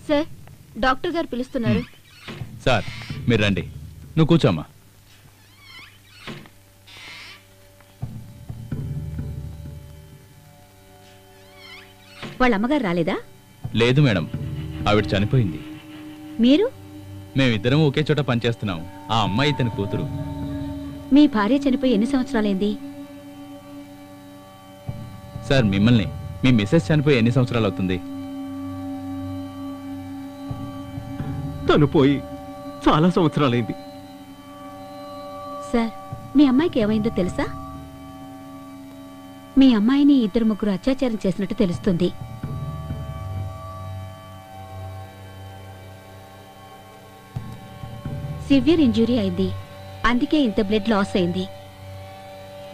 Sir, doctor గారు పిలుస్తున్నారు. Sir మీరు రండి. నువ్వు కూర్చోమ్మా. వాళ్ళ అమ్మగారు రాలేదా? లేదు మేడం, ఆవిడ చనిపోయింది. మీరు? మేమిద్దరం ఒకే చోట పనిచేస్తున్నాం. ఆ అమ్మాయి తన కూతురు. మీ భార్య చనిపోయి ఎన్ని సంవత్సరాలైంది? సార్ మిమ్మల్ని, మీ మిస్సెస్ చనిపోయి ఎన్ని సంవత్సరాలు అవుతుంది? తను పోయి చాలా సంవత్సరాలైంది. సార్, మీ అమ్మాయికి ఏమైందో తెలుసా? మీ అమ్మాయిని 2-3 అత్యాచారం చేసినట్టు తెలుస్తుంది. సివియర్ ఇంజురీ అయింది, అందుకే ఇంత బ్లడ్ లాస్ అయింది.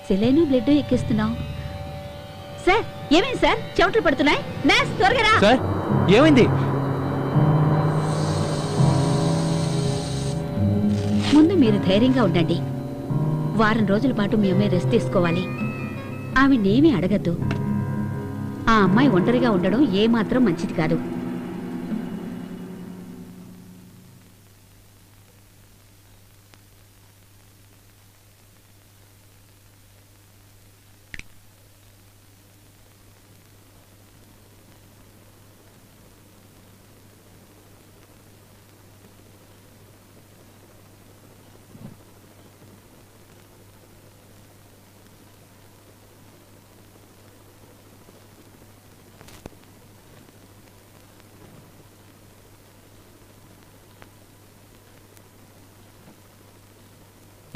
సెలైను బ్లడ్ ఎక్కిస్తున్నాం. సార్ ఏమైంది సార్? చెమటలు పడుతున్నాయి. నర్స్ త్వరగా రా. సార్ ఏమైంది? ముందు మీరు ధైర్యంగా ఉండండి. వారం రోజుల పాటు మీ అమ్మాయి రెస్ట్ తీసుకోవాలి. ఆవిడేమీ అడగద్దు. ఆ అమ్మాయి ఒంటరిగా ఉండడం ఏమాత్రం మంచిది కాదు.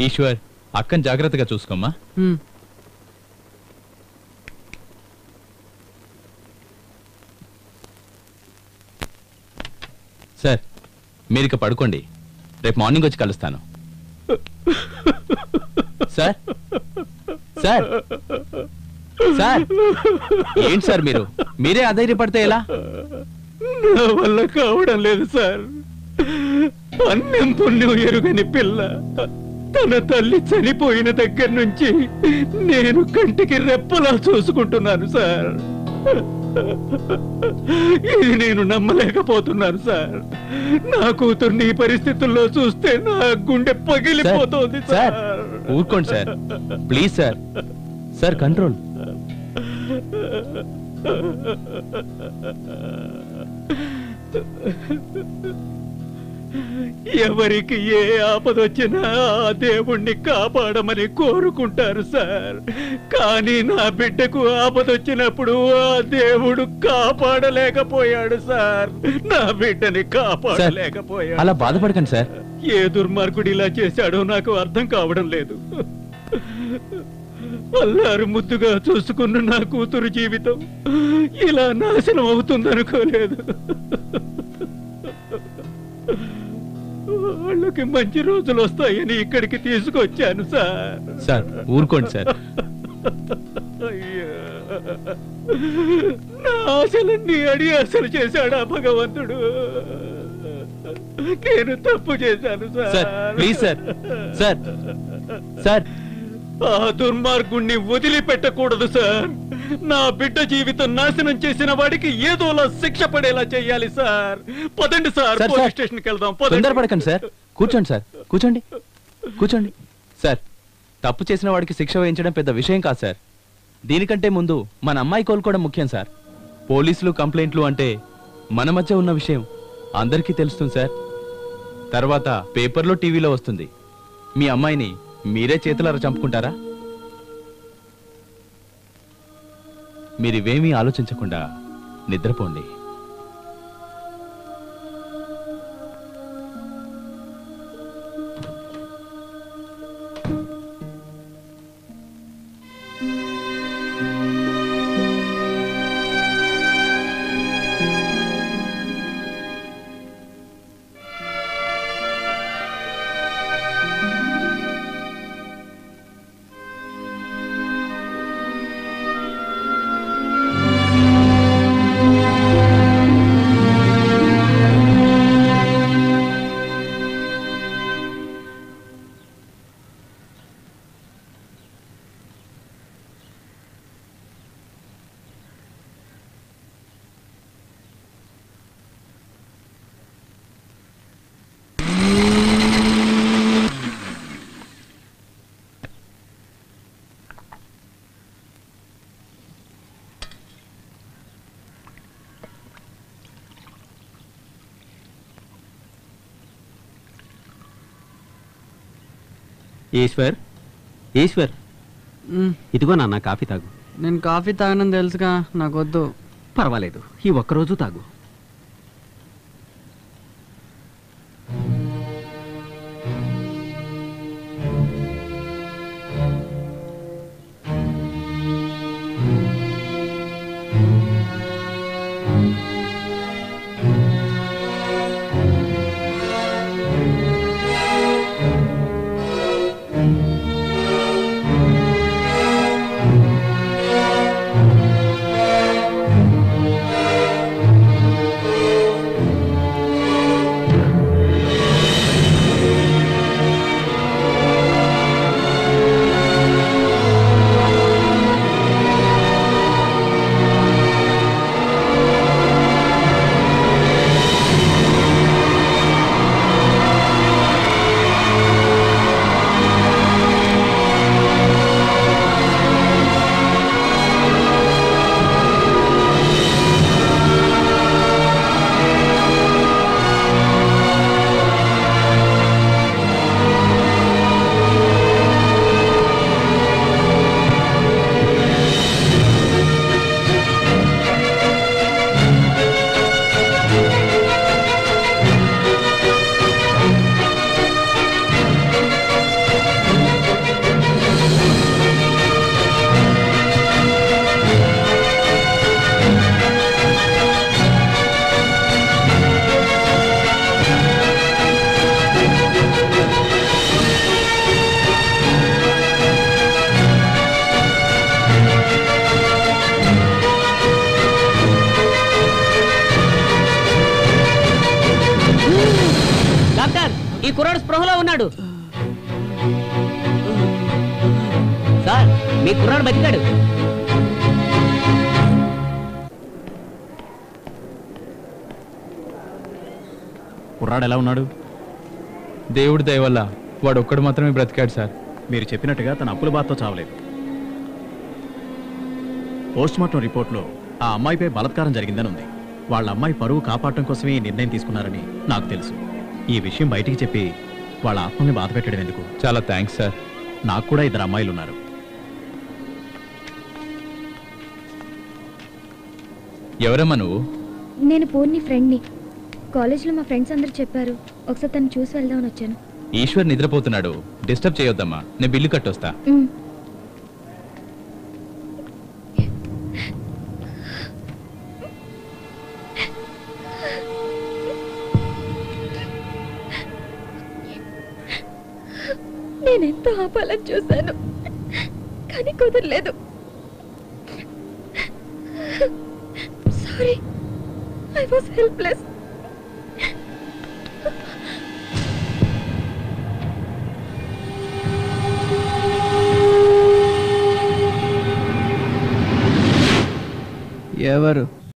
ఈశ్వర్, అక్కని జాగ్రత్తగా చూసుకోమ్మా. సార్ మీరిక పడుకోండి, రేపు మార్నింగ్ వచ్చి కలుస్తాను. సార్ సార్ సార్ ఏంటి సార్ మీరు మీరే అధైర్యపడితే ఎలా? నా వల్ల కావడం లేదు సార్. అన్నం పుణ్యం ఎరుగని పిల్ల తన తల్లి చనిపోయిన దగ్గర నుంచి నేను కంటికి రెప్పలా చూసుకుంటున్నాను సార్. ఇది నేను నమ్మలేకపోతున్నాను సార్. నా కూతుర్ని ఈ పరిస్థితుల్లో చూస్తే నా గుండె పగిలిపోతోంది సార్. ఊరుకోండి sir, please sir. Sir control. ఎవరికి ఏ ఆపదొచ్చినా ఆ దేవుణ్ణి కాపాడమని కోరుకుంటారు సార్. కానీ నా బిడ్డకు ఆపదొచ్చినప్పుడు ఆ దేవుడు కాపాడలేకపోయాడు సార్. నా బిడ్డని కాపాడలేకపోయాడు. అలా బాధపడకండి సార్. ఏ దుర్మార్గుడు ఇలా చేశాడో నాకు అర్థం కావడం లేదు. అల్లారు ముద్దుగా చూసుకున్న నా కూతురు జీవితం ఇలా నాశనం అవుతుందనుకోలేదు. వాళ్ళకి మంచి రోజులు వస్తాయని ఇక్కడికి తీసుకొచ్చాను సార్. సార్ ఊరుకోండి సార్. అయ్యా, నా ఆశలన్నీ అడియాసలు చేశాడా భగవంతుడు? నేను తప్పు చేశాను sir. Please sir. Sir sir ఆ దుర్మార్గుణ్ణి వదిలిపెట్టకూడదు సార్. నా బిడ్డ జీవితం నాశనం చేసిన వాడికి ఏదోలా శిక్ష పడేలా చెయ్యాలి సార్. పదండి సార్, పోలీస్ స్టేషన్కి వెళ్దాం. తొందరపడకండి సార్. కూర్చోండి సార్, కూర్చోండి కూర్చోండి. సార్ తప్పు చేసిన వాడికి శిక్ష వేయించడం పెద్ద విషయం కాదు సార్. దీనికంటే ముందు మన అమ్మాయి కోలుకోవడం ముఖ్యం సార్. పోలీసులు కంప్లైంట్లు అంటే మన మధ్య ఉన్న విషయం అందరికీ తెలుస్తుంది సార్. తర్వాత పేపర్లో టీవీలో వస్తుంది. మీ అమ్మాయిని మీరే చేతులారా చంపుకుంటారా? మీరివేమీ ఆలోచించకుండా నిద్రపోండి. ఈశ్వర్ ఈశ్వర్ ఇదిగో నాన్న కాఫీ తాగు. నేను కాఫీ తాగనని తెలుసుగా, నాకొద్దు. పర్వాలేదు, ఈ ఒక్కరోజు తాగు. ఈ కుర్రాడు స్పృహలో ఉన్నాడు సార్. మీ కుర్రాడు బతికాడు. కుర్రాడు ఎలా ఉన్నాడు? దేవుడి దయ వల్ల వాడు ఒక్కడు మాత్రమే బ్రతికాడు సార్. మీరు చెప్పినట్టుగా తన అప్పుల బాధతో చావలేదు. పోస్ట్మార్టం రిపోర్ట్లో ఆ అమ్మాయిపై బలాత్కారం జరిగిందని ఉంది. వాళ్ళ అమ్మాయి పరువు కాపాడటం కోసమే ఈ నిర్ణయం తీసుకున్నారని నాకు తెలుసు. ఈ విషయం బయటికి చెప్పి వాళ్ళ ఆత్మని బాధ పెట్టడం ఎందుకు? చాలా థ్యాంక్స్ సార్. నాకు కూడా 2 అమ్మాయిలు ఉన్నారు. ఎవరమ్మా నువ్వు? నేను పూర్ణి ఫ్రెండ్ని. కాలేజ్లో మా ఫ్రెండ్స్ అందరూ చెప్పారు, ఒకసారి తను చూసి వెళ్దామని వచ్చాను. ఈశ్వర్ నిద్రపోతున్నాడు, డిస్టర్బ్ చేయొద్దమ్మా. నేను బిల్లు కట్టొస్తా. నేనెంతో ఆపాలని చూశాను, కానీ కుదరలేదు. Sorry, I was helpless. ఎవరు?